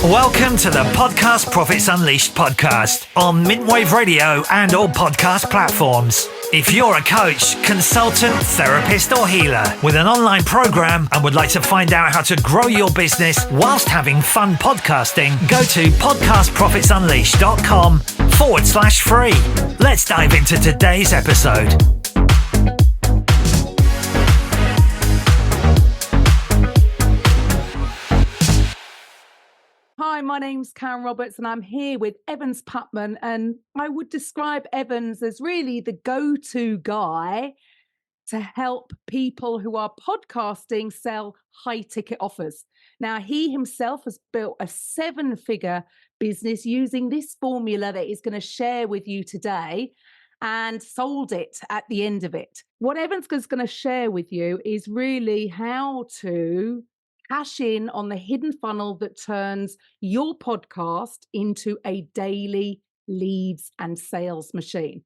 Welcome to the Podcast Profits Unleashed podcast on Mintwave Radio and all podcast platforms. If you're a coach, consultant, therapist, or healer with an online program and would like to find out how to grow your business whilst having fun podcasting, go to podcastprofitsunleashed.com/free. Let's dive into today's episode. Hi, my name's Karen Roberts and I'm here with Evans Putman, and I would describe Evans as really the go-to guy to help people who are podcasting sell high-ticket offers. Now, he himself has built a 7-figure business using this formula that he's going to share with you today and sold it at the end of it. What Evans is going to share with you is really how to cash in on the hidden funnel that turns your podcast into a daily leads and sales machine.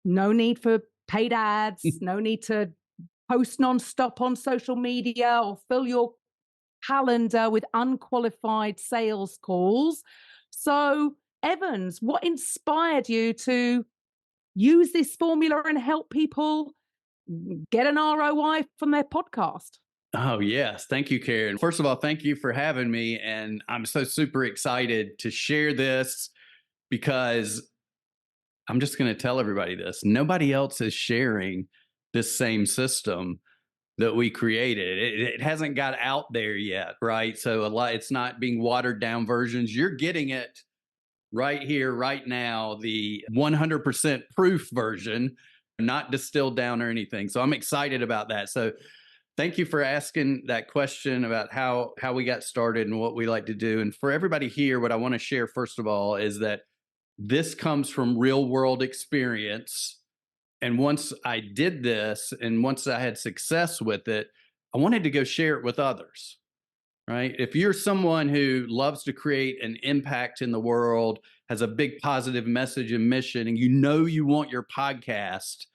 No need for paid ads, no need to post non-stop on social media or fill your calendar with unqualified sales calls. So, Evans, what inspired you to use this formula and help people get an ROI from their podcast? Oh, yes. Thank you, Karen. First of all, thank you for having me. And I'm so super excited to share this because I'm just going to tell everybody this. Nobody else is sharing this same system that we created. It hasn't got out there yet, right? So it's not being watered down versions. You're getting it right here, right now, the 100% proof version, not distilled down or anything. So I'm excited about that. So thank you for asking that question about how we got started and what we like to do. And for everybody here, what I want to share, first of all, is that this comes from real world experience. And once I did this and once I had success with it, I wanted to go share it with others, right? If you're someone who loves to create an impact in the world, has a big positive message and mission, and you want your podcast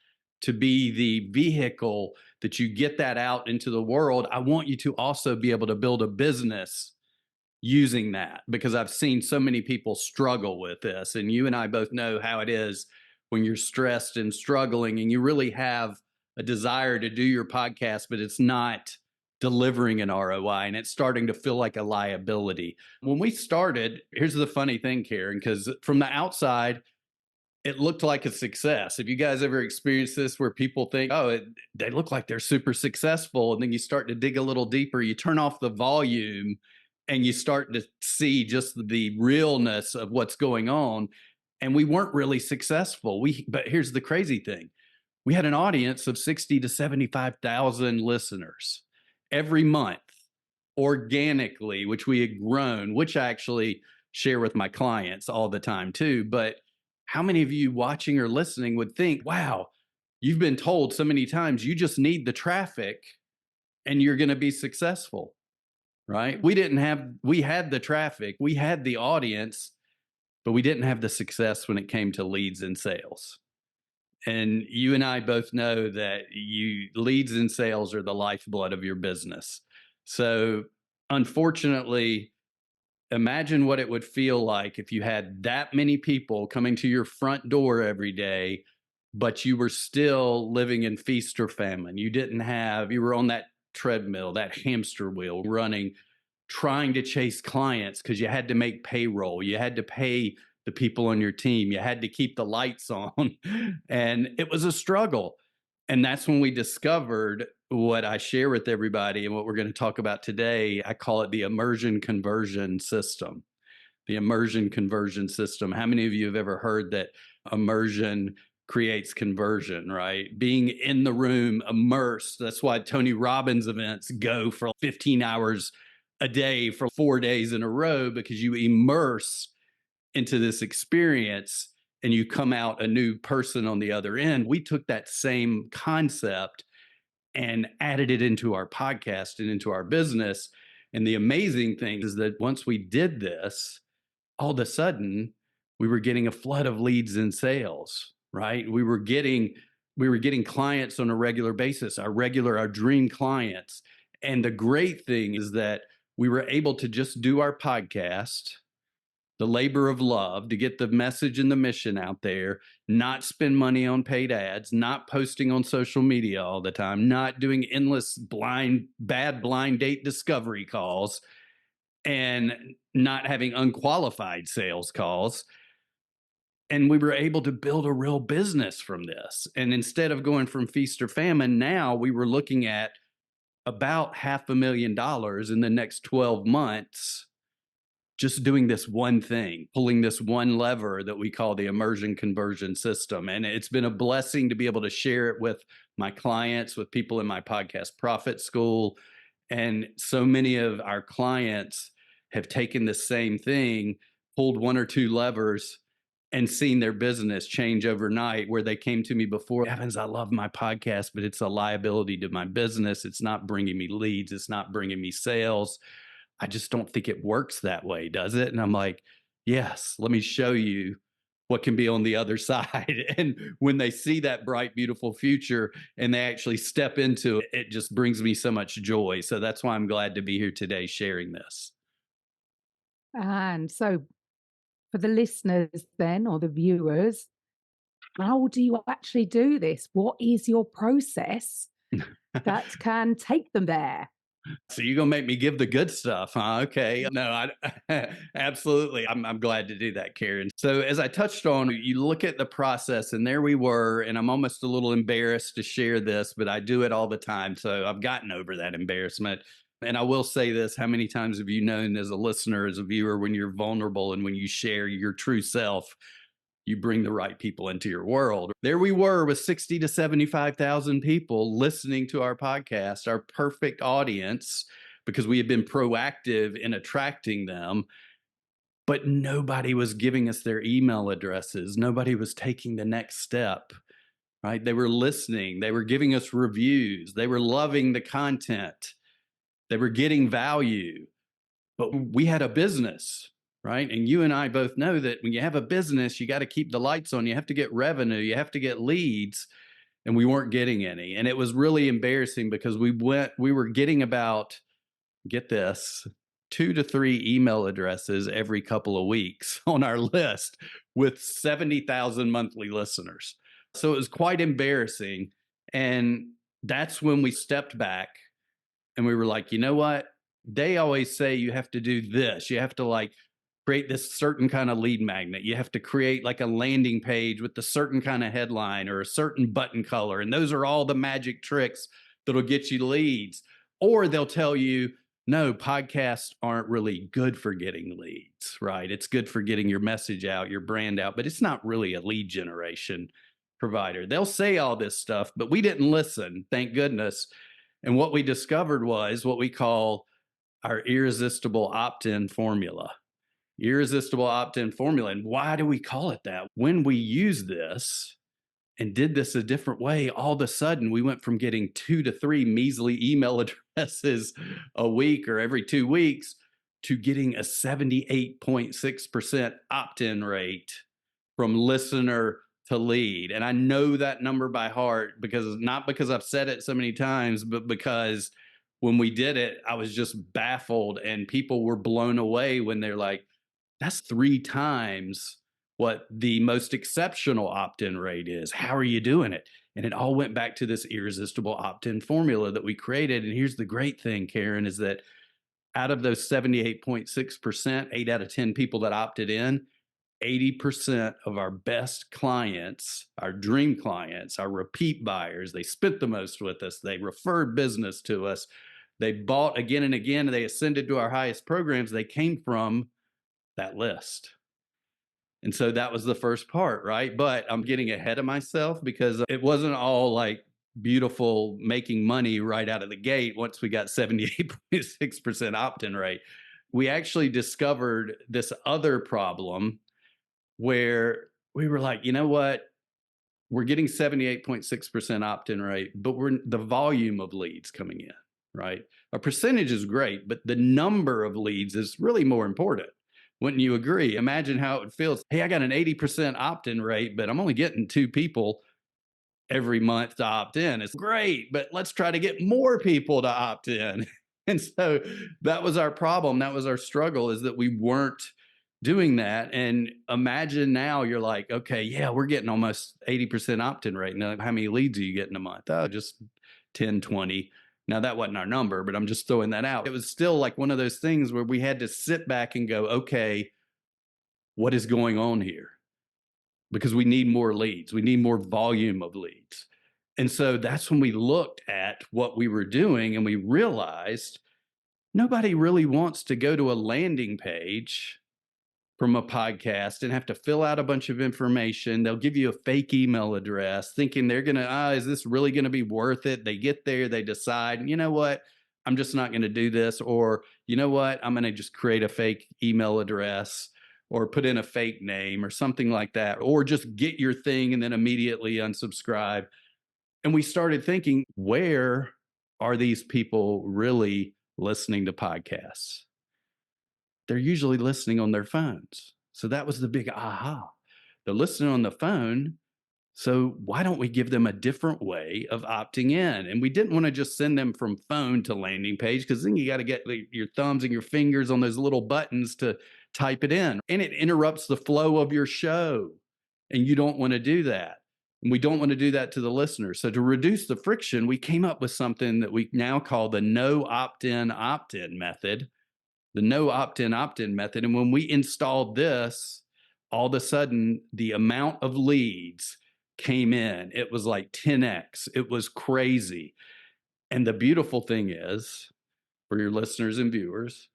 to be the vehicle that you get that out into the world, I want you to also be able to build a business using that, because I've seen so many people struggle with this. And you and I both know how it is when you're stressed and struggling and you really have a desire to do your podcast, but it's not delivering an ROI and it's starting to feel like a liability. When we started, here's the funny thing, Karen, because from the outside, it looked like a success. Have you guys ever experienced this where people think, oh, they look like they're super successful, and then you start to dig a little deeper, you turn off the volume and you start to see just the realness of what's going on. And we weren't really successful. But here's the crazy thing. We had an audience of 60 to 75,000 listeners every month organically, which we had grown, which I actually share with my clients all the time too. But how many of you watching or listening would think, wow, you've been told so many times you just need the traffic and you're going to be successful, right? We had the traffic, we had the audience, but we didn't have the success when it came to leads and sales. And you and I both know that leads and sales are the lifeblood of your business. So unfortunately, imagine what it would feel like if you had that many people coming to your front door every day, but you were still living in feast or famine. You were on that treadmill, that hamster wheel running, trying to chase clients because you had to make payroll. You had to pay the people on your team. You had to keep the lights on. And it was a struggle. And that's when we discovered what I share with everybody and what we're going to talk about today. I call it the Immersion Conversion System. The Immersion Conversion System. How many of you have ever heard that immersion creates conversion, right? Being in the room, immersed. That's why Tony Robbins events go for 15 hours a day for 4 days in a row, because you immerse into this experience and you come out a new person on the other end. We took that same concept and added it into our podcast and into our business. And the amazing thing is that once we did this, all of a sudden, we were getting a flood of leads and sales, right? We were getting clients on a regular basis, our dream clients. And the great thing is that we were able to just do our podcast, the labor of love, to get the message and the mission out there, not spend money on paid ads, not posting on social media all the time, not doing endless bad blind date discovery calls, and not having unqualified sales calls. And we were able to build a real business from this. And instead of going from feast or famine, now we were looking at about $500,000 in the next 12 months, just doing this one thing, pulling this one lever that we call the Immersion Conversion System. And it's been a blessing to be able to share it with my clients, with people in my podcast profit school. And so many of our clients have taken the same thing, pulled one or two levers, and seen their business change overnight, where they came to me before, Evans, I love my podcast, but it's a liability to my business. It's not bringing me leads. It's not bringing me sales. I just don't think it works that way, does it? And I'm like, yes, let me show you what can be on the other side. And when they see that bright, beautiful future and they actually step into it, it just brings me so much joy. So that's why I'm glad to be here today sharing this. And so for the listeners then, or the viewers, how do you actually do this? What is your process that can take them there? So you're going to make me give the good stuff, huh? Okay. No, absolutely. I'm glad to do that, Karen. So as I touched on, you look at the process, and there we were, and I'm almost a little embarrassed to share this, but I do it all the time. So I've gotten over that embarrassment. And I will say this, how many times have you known as a listener, as a viewer, when you're vulnerable and when you share your true self, you bring the right people into your world? There we were with 60 to 75,000 people listening to our podcast, our perfect audience, because we had been proactive in attracting them. But nobody was giving us their email addresses. Nobody was taking the next step, right? They were listening. They were giving us reviews. They were loving the content. They were getting value. But we had a business, right? And you and I both know that when you have a business, you got to keep the lights on. You have to get revenue. You have to get leads. And we weren't getting any. And it was really embarrassing because we were getting about, get this, 2 to 3 email addresses every couple of weeks on our list with 70,000 monthly listeners. So it was quite embarrassing. And that's when we stepped back and we were like, you know what? They always say you have to do this. You have to create this certain kind of lead magnet. You have to create like a landing page with a certain kind of headline or a certain button color. And those are all the magic tricks that'll get you leads. Or they'll tell you, no, podcasts aren't really good for getting leads, right? It's good for getting your message out, your brand out, but it's not really a lead generation provider. They'll say all this stuff, but we didn't listen, thank goodness. And what we discovered was what we call our irresistible opt-in formula. Irresistible opt-in formula. And why do we call it that? When we use this and did this a different way, all of a sudden we went from getting 2 to 3 measly email addresses a week or every 2 weeks to getting a 78.6% opt-in rate from listener to lead. And I know that number by heart, not because I've said it so many times, but because when we did it, I was just baffled, and people were blown away when they're like, that's 3 times what the most exceptional opt-in rate is. How are you doing it? And it all went back to this irresistible opt-in formula that we created. And here's the great thing, Karen, is that out of those 78.6%, 8 out of 10 people that opted in, 80% of our best clients, our dream clients, our repeat buyers, they spent the most with us. They referred business to us. They bought again and again. They ascended to our highest programs. They came from that list. And so that was the first part, right? But I'm getting ahead of myself because it wasn't all like beautiful making money right out of the gate once we got 78.6% opt-in rate. We actually discovered this other problem where we were like, you know what? We're getting 78.6% opt-in rate, but the volume of leads coming in, right? A percentage is great, but the number of leads is really more important. Wouldn't you agree? Imagine how it would feel. Hey, I got an 80% opt-in rate, but I'm only getting 2 people every month to opt in. It's great, but let's try to get more people to opt in. And so that was our problem. That was our struggle, is that we weren't doing that. And imagine now you're like, okay, yeah, we're getting almost 80% opt-in rate. Now, how many leads are you getting a month? Oh, just 10, 20. Now, that wasn't our number, but I'm just throwing that out. It was still like one of those things where we had to sit back and go, okay, what is going on here? Because we need more leads. We need more volume of leads. And so that's when we looked at what we were doing and we realized nobody really wants to go to a landing page from a podcast and have to fill out a bunch of information. They'll give you a fake email address thinking they're going to, is this really going to be worth it? They get there, they decide, you know what, I'm just not going to do this. Or, you know what, I'm going to just create a fake email address or put in a fake name or something like that, or just get your thing and then immediately unsubscribe. And we started thinking, where are these people really listening to podcasts? They're usually listening on their phones. So that was the big aha. They're listening on the phone. So why don't we give them a different way of opting in? And we didn't want to just send them from phone to landing page, because then you got to get your thumbs and your fingers on those little buttons to type it in. And it interrupts the flow of your show. And you don't want to do that. And we don't want to do that to the listeners. So to reduce the friction, we came up with something that we now call the no opt-in method. The no opt-in method. And when we installed this, all of a sudden, the amount of leads came in. It was like 10x. It was crazy. And the beautiful thing is, for your listeners and viewers,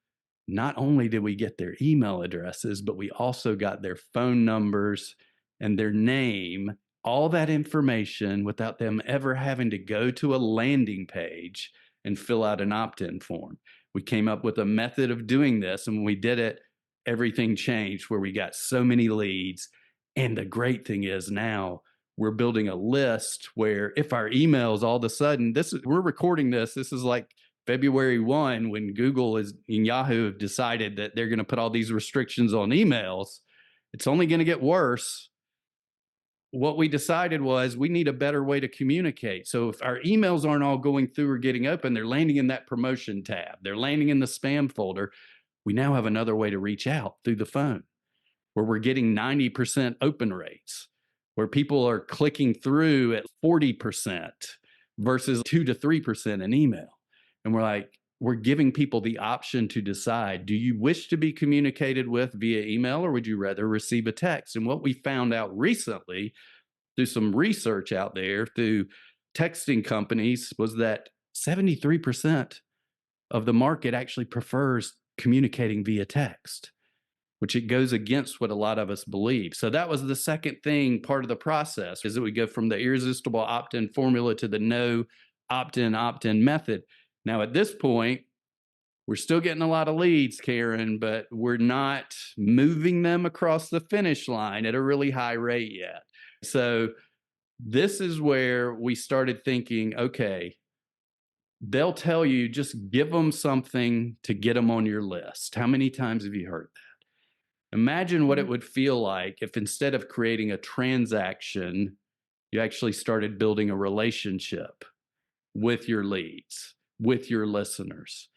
not only did we get their email addresses, but we also got their phone numbers and their name, all that information without them ever having to go to a landing page and fill out an opt-in form. We came up with a method of doing this, and when we did it, everything changed, where we got so many leads. And the great thing is now we're building a list where if our emails all of a sudden, we're recording this is like February 1, when Google and Yahoo have decided that they're going to put all these restrictions on emails. It's only going to get worse. What we decided was we need a better way to communicate. So if our emails aren't all going through or getting open, they're landing in that promotion tab, they're landing in the spam folder. We now have another way to reach out through the phone, where we're getting 90% open rates, where people are clicking through at 40% versus 2 to 3% in email. And we're giving people the option to decide, do you wish to be communicated with via email, or would you rather receive a text? And what we found out recently through some research out there through texting companies was that 73% of the market actually prefers communicating via text, which it goes against what a lot of us believe. So that was the second thing, part of the process, is that we go from the irresistible opt-in formula to the no opt-in method. Now, at this point, we're still getting a lot of leads, Karen, but we're not moving them across the finish line at a really high rate yet. So this is where we started thinking, okay, they'll tell you, just give them something to get them on your list. How many times have you heard that? Imagine what it would feel like if instead of creating a transaction, you actually started building a relationship with your leads, with your listeners.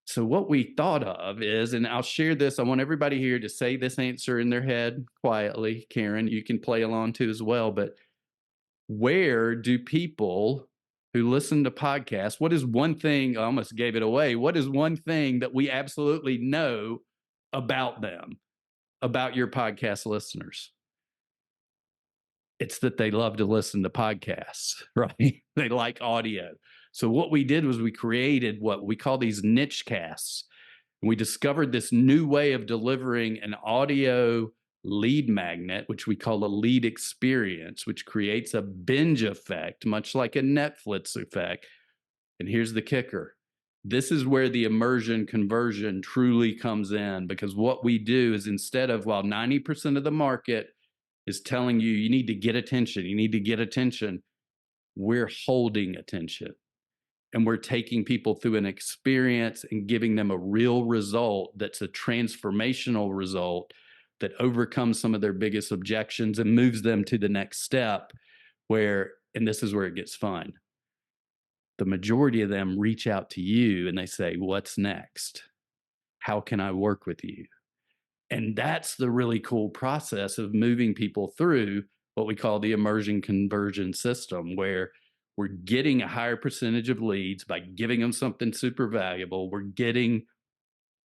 So what we thought of is, and I'll share this, I want everybody here to say this answer in their head quietly. Karen, you can play along too as well, but where do people who listen to podcasts, what is one thing, I almost gave it away, what is one thing that we absolutely know about them, about your podcast listeners? It's that they love to listen to podcasts, right? They like audio. So what we did was we created what we call these niche casts. And we discovered this new way of delivering an audio lead magnet, which we call a lead experience, which creates a binge effect, much like a Netflix effect. And here's the kicker. This is where the immersion conversion truly comes in, because what we do is, instead of, while 90% of the market is telling you, you need to get attention, we're holding attention. And we're taking people through an experience and giving them a real result that's a transformational result that overcomes some of their biggest objections and moves them to the next step, and this is where it gets fun. the majority of them reach out to you and they say, what's next? How can I work with you? And that's the really cool process of moving people through what we call the immersion conversion system, where we're getting a higher percentage of leads by giving them something super valuable. We're getting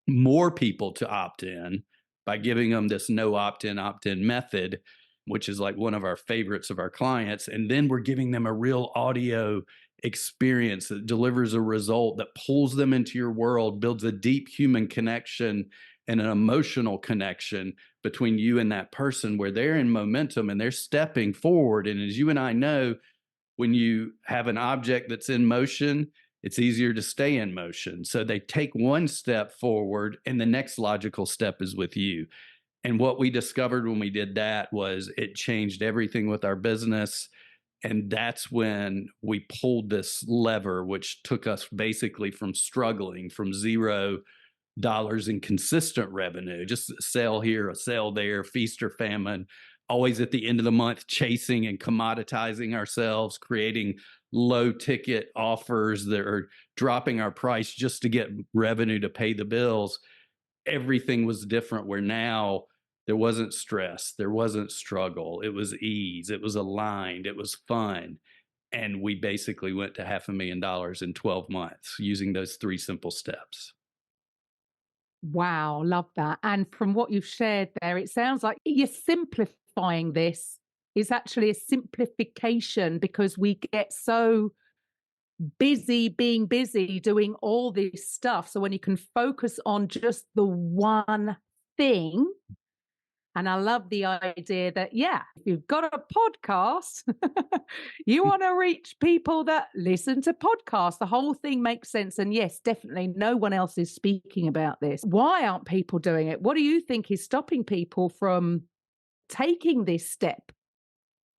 more people to opt in by giving them this no opt-in, opt-in method, which is like one of our favorites of our clients. And then we're giving them a real audio experience that delivers a result that pulls them into your world, builds a deep human connection and an emotional connection between you and that person, where they're in momentum and they're stepping forward. And as you and I know, when you have an object that's in motion, it's easier to stay in motion. So they take one step forward and the next logical step is with you. And what we discovered when we did that was it changed everything with our business. And that's when we pulled this lever, which took us basically from struggling from $0 in consistent revenue, just a sale here, a sale there, feast or famine, always at the end of the month, chasing and commoditizing ourselves, creating low ticket offers that are dropping our price just to get revenue to pay the bills. Everything was different, where now there wasn't stress, there wasn't struggle, it was ease, it was aligned, it was fun. And we basically went to $500,000 in 12 months using those 3 simple steps. Wow, love that. And from what you've shared there, it sounds like you're simplifying this. It's actually a simplification, because we get so busy being busy doing all this stuff. So when you can focus on just the one thing, and I love the idea that, yeah, if you've got a podcast, you want to reach people that listen to podcasts. The whole thing makes sense. And yes, definitely no one else is speaking about this. Why aren't people doing it? What do you think is stopping people from taking this step?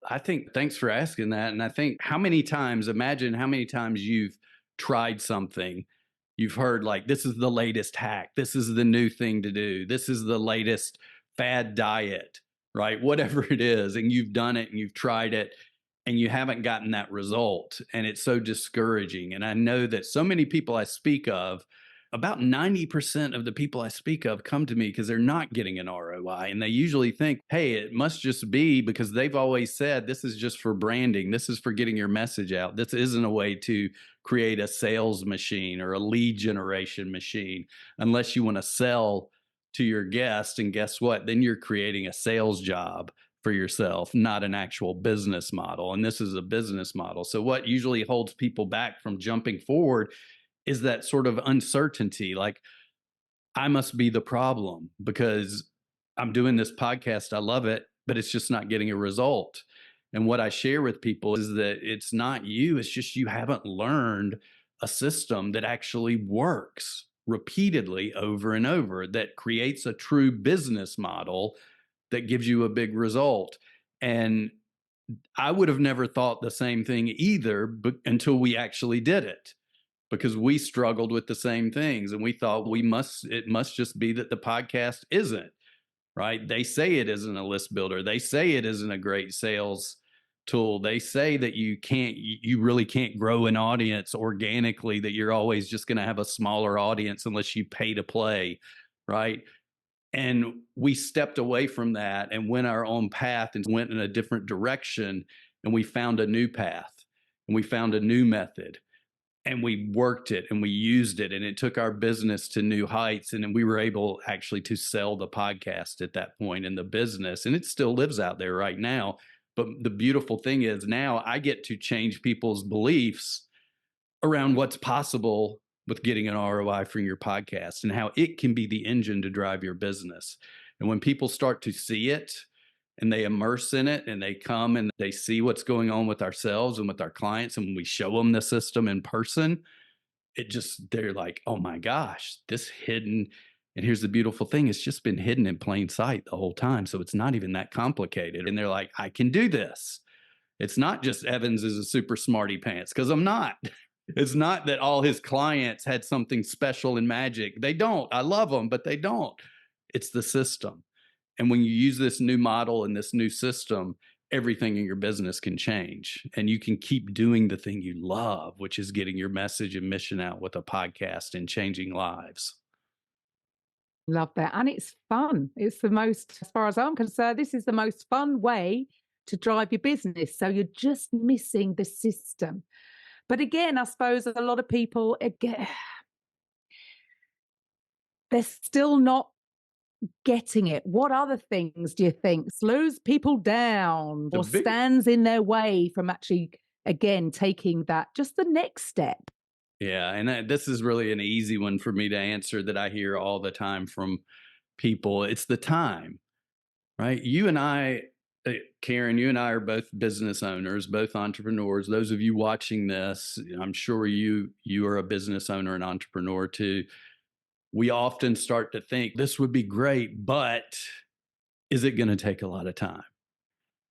I think, thanks for asking that. And I think imagine how many times you've tried something. You've heard like, this is the latest hack. This is the new thing to do. This is the latest fad diet, right? Whatever it is. And you've done it and you've tried it and you haven't gotten that result. And it's so discouraging. And I know that so many people I speak of, about 90% of the people I speak of come to me because they're not getting an ROI. And they usually think, hey, it must just be because they've always said this is just for branding. This is for getting your message out. This isn't a way to create a sales machine or a lead generation machine unless you want to sell to your guest. And guess what? Then you're creating a sales job for yourself, not an actual business model. And this is a business model. So what usually holds people back from jumping forward is that sort of uncertainty, like, I must be the problem because I'm doing this podcast. I love it, but it's just not getting a result. And what I share with people is that it's not you, it's just you haven't learned a system that actually works repeatedly over and over, that creates a true business model that gives you a big result. And I would have never thought the same thing either until we actually did it. Because we struggled with the same things and we thought it must just be that the podcast isn't, right? They say it isn't a list builder. They say it isn't a great sales tool. They say that you really can't grow an audience organically, that you're always just going to have a smaller audience unless you pay to play, right? And we stepped away from that and went our own path and went in a different direction. And we found a new path and we found a new method. And we worked it and we used it and it took our business to new heights. And we were able actually to sell the podcast at that point in the business. And it still lives out there right now. But the beautiful thing is now I get to change people's beliefs around what's possible with getting an ROI from your podcast and how it can be the engine to drive your business. And when people start to see it, and they immerse in it and they come and they see what's going on with ourselves and with our clients. And when we show them the system in person, they're like, oh my gosh, this hidden. And here's the beautiful thing. It's just been hidden in plain sight the whole time. So it's not even that complicated. And they're like, I can do this. It's not just Evans is a super smarty pants, because I'm not. It's not that all his clients had something special and magic. They don't. I love them, but they don't. It's the system. And when you use this new model and this new system, everything in your business can change, and you can keep doing the thing you love, which is getting your message and mission out with a podcast and changing lives. Love that. And it's fun. It's the most, as far as I'm concerned, this is the most fun way to drive your business. So you're just missing the system. But again, I suppose a lot of people, again, they're still not getting it. What other things do you think slows people down or stands in their way from actually, again, taking that, just the next step? Yeah. And this is really an easy one for me to answer that I hear all the time from people. It's the time, right? You and I, Karen, you and I are both business owners, both entrepreneurs. Those of you watching this, I'm sure you are a business owner and entrepreneur too. We often start to think this would be great, but is it going to take a lot of time?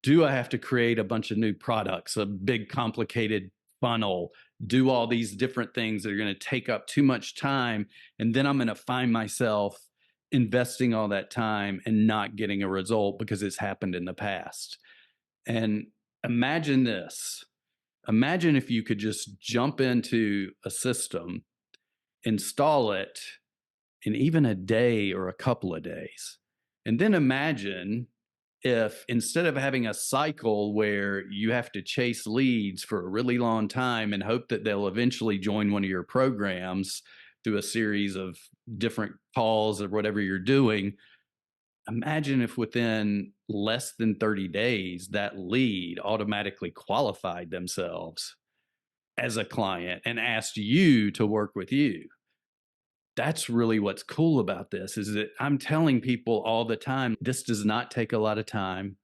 Do I have to create a bunch of new products, a big complicated funnel, do all these different things that are going to take up too much time? And then I'm going to find myself investing all that time and not getting a result because it's happened in the past. And imagine this. Imagine if you could just jump into a system, install it in even a day or a couple of days. And then imagine if instead of having a cycle where you have to chase leads for a really long time and hope that they'll eventually join one of your programs through a series of different calls or whatever you're doing, imagine if within less than 30 days, that lead automatically qualified themselves as a client and asked you to work with you. That's really what's cool about this, is that I'm telling people all the time, this does not take a lot of time.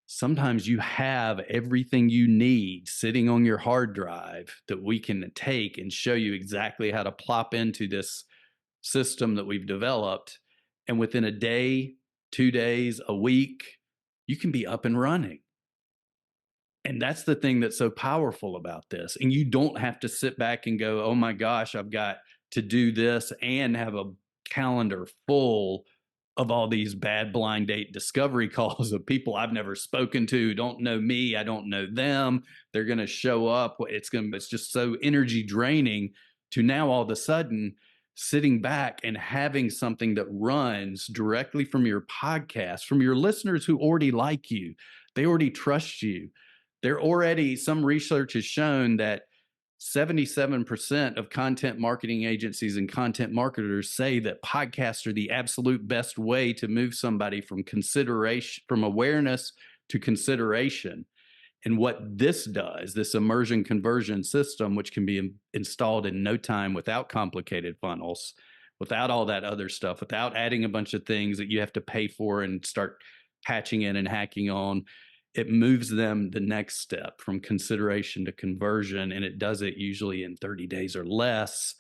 Sometimes you have everything you need sitting on your hard drive that we can take and show you exactly how to plop into this system that we've developed. And within a day, 2 days, a week, you can be up and running. And that's the thing that's so powerful about this. And you don't have to sit back and go, oh my gosh, I've got to do this and have a calendar full of all these bad blind date discovery calls of people I've never spoken to, don't know me, I don't know them. They're going to show up. It's just so energy draining to now all of a sudden sitting back and having something that runs directly from your podcast, from your listeners who already like you. They already trust you. Some research has shown that 77% of content marketing agencies and content marketers say that podcasts are the absolute best way to move somebody from consideration, from awareness to consideration. And what this does, this immersion conversion system, which can be installed in no time without complicated funnels, without all that other stuff, without adding a bunch of things that you have to pay for and start patching in and hacking on, it moves them the next step from consideration to conversion. And it does it usually in 30 days or less,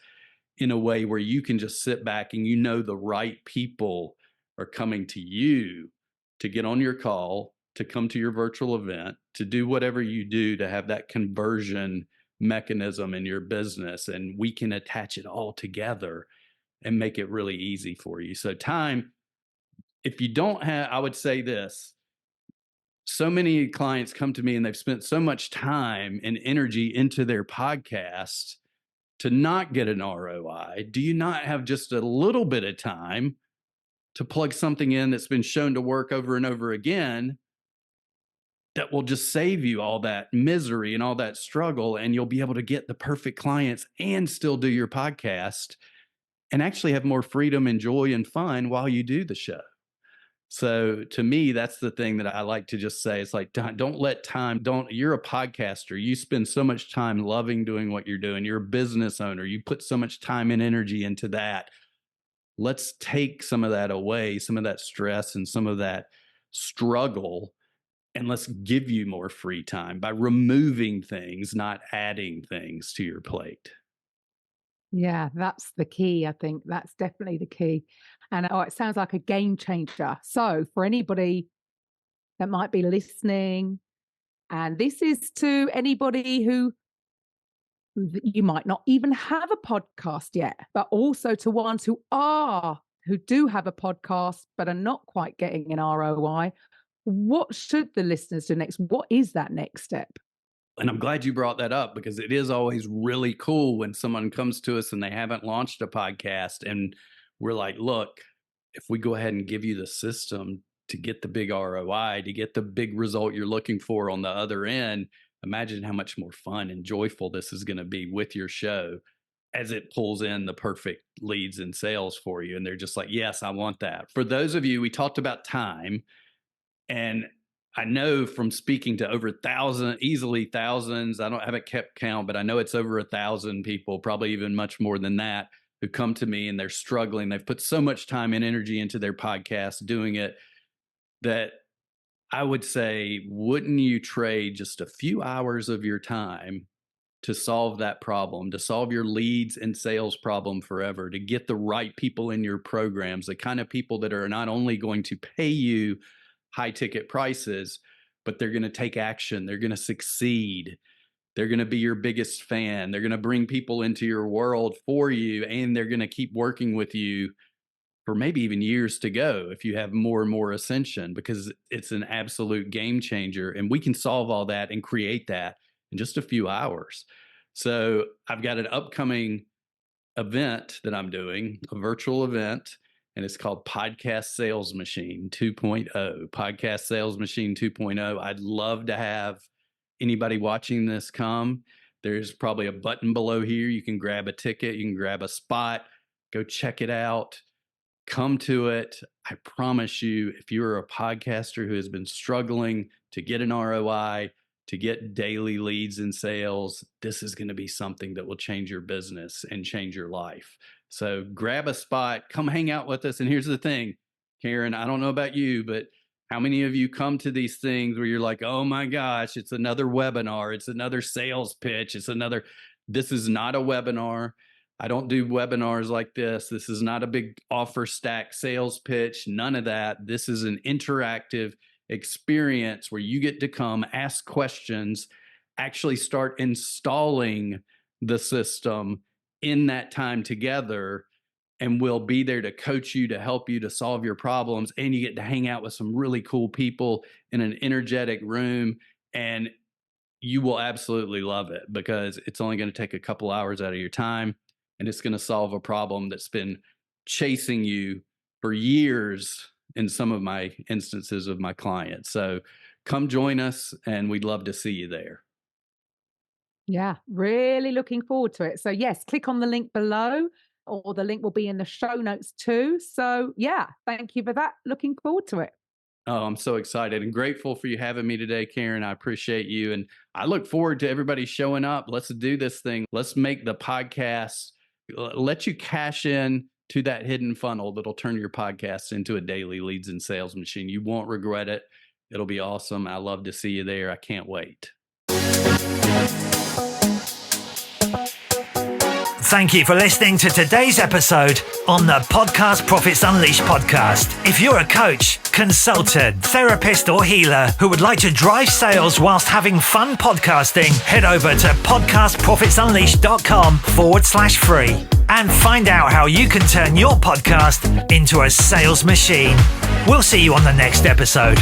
in a way where you can just sit back and you know the right people are coming to you to get on your call, to come to your virtual event, to do whatever you do to have that conversion mechanism in your business. And we can attach it all together and make it really easy for you. So time, if you don't have, I would say this, so many clients come to me and they've spent so much time and energy into their podcast to not get an ROI. Do you not have just a little bit of time to plug something in that's been shown to work over and over again that will just save you all that misery and all that struggle, and you'll be able to get the perfect clients and still do your podcast and actually have more freedom and joy and fun while you do the show? So to me, that's the thing that I like to just say. It's like, don't let time, you're a podcaster. You spend so much time loving doing what you're doing. You're a business owner. You put so much time and energy into that. Let's take some of that away, some of that stress and some of that struggle, and let's give you more free time by removing things, not adding things to your plate. Yeah, that's the key. I think that's definitely the key. And it sounds like a game changer. So for anybody that might be listening, and this is to anybody who you might not even have a podcast yet, but also to ones who do have a podcast, but are not quite getting an ROI, What should the listeners do next? What is that next step? And I'm glad you brought that up, because it is always really cool when someone comes to us and they haven't launched a podcast and we're like, look, if we go ahead and give you the system to get the big ROI, to get the big result you're looking for on the other end, imagine how much more fun and joyful this is going to be with your show as it pulls in the perfect leads and sales for you. And they're just like, yes, I want that. For those of you, we talked about time, and I know from speaking to over easily thousands, haven't kept count, but I know it's over 1,000 people, probably even much more than that, who come to me and they're struggling. They've put so much time and energy into their podcast doing it that I would say, wouldn't you trade just a few hours of your time to solve that problem, to solve your leads and sales problem forever, to get the right people in your programs, the kind of people that are not only going to pay you high ticket prices, but they're going to take action. They're going to succeed. They're going to be your biggest fan. They're going to bring people into your world for you, and they're going to keep working with you for maybe even years to go if you have more and more ascension, because it's an absolute game changer. And we can solve all that and create that in just a few hours. So I've got an upcoming event that I'm doing, a virtual event, and it's called Podcast Sales Machine 2.0. Podcast Sales Machine 2.0. I'd love to have anybody watching this come. There's probably a button below here. You can grab a ticket. You can grab a spot. Go check it out. Come to it. I promise you, if you're a podcaster who has been struggling to get an ROI, to get daily leads and sales, this is going to be something that will change your business and change your life. So grab a spot, come hang out with us. And here's the thing, Karen, I don't know about you, but how many of you come to these things where you're like, oh my gosh, it's another webinar. It's another sales pitch. This is not a webinar. I don't do webinars like this. This is not a big offer stack sales pitch. None of that. This is an interactive experience where you get to come ask questions, actually start installing the system in that time together, and we'll be there to coach you, to help you, to solve your problems. And you get to hang out with some really cool people in an energetic room, and you will absolutely love it, because it's only going to take a couple hours out of your time, and it's going to solve a problem that's been chasing you for years in some of my instances of my clients. So come join us, and we'd love to see you there. Yeah, really looking forward to it. So yes, click on the link below, or the link will be in the show notes too. So yeah, thank you for that. Looking forward to it. Oh, I'm so excited and grateful for you having me today, Karen. I appreciate you. And I look forward to everybody showing up. Let's do this thing. Let's make the podcast, let you cash in to that hidden funnel that'll turn your podcast into a daily leads and sales machine. You won't regret it. It'll be awesome. I love to see you there. I can't wait. Thank you for listening to today's episode on the Podcast Profits Unleashed podcast. If you're a coach, consultant, therapist, or healer who would like to drive sales whilst having fun podcasting, head over to podcastprofitsunleashed.com/free and find out how you can turn your podcast into a sales machine. We'll see you on the next episode.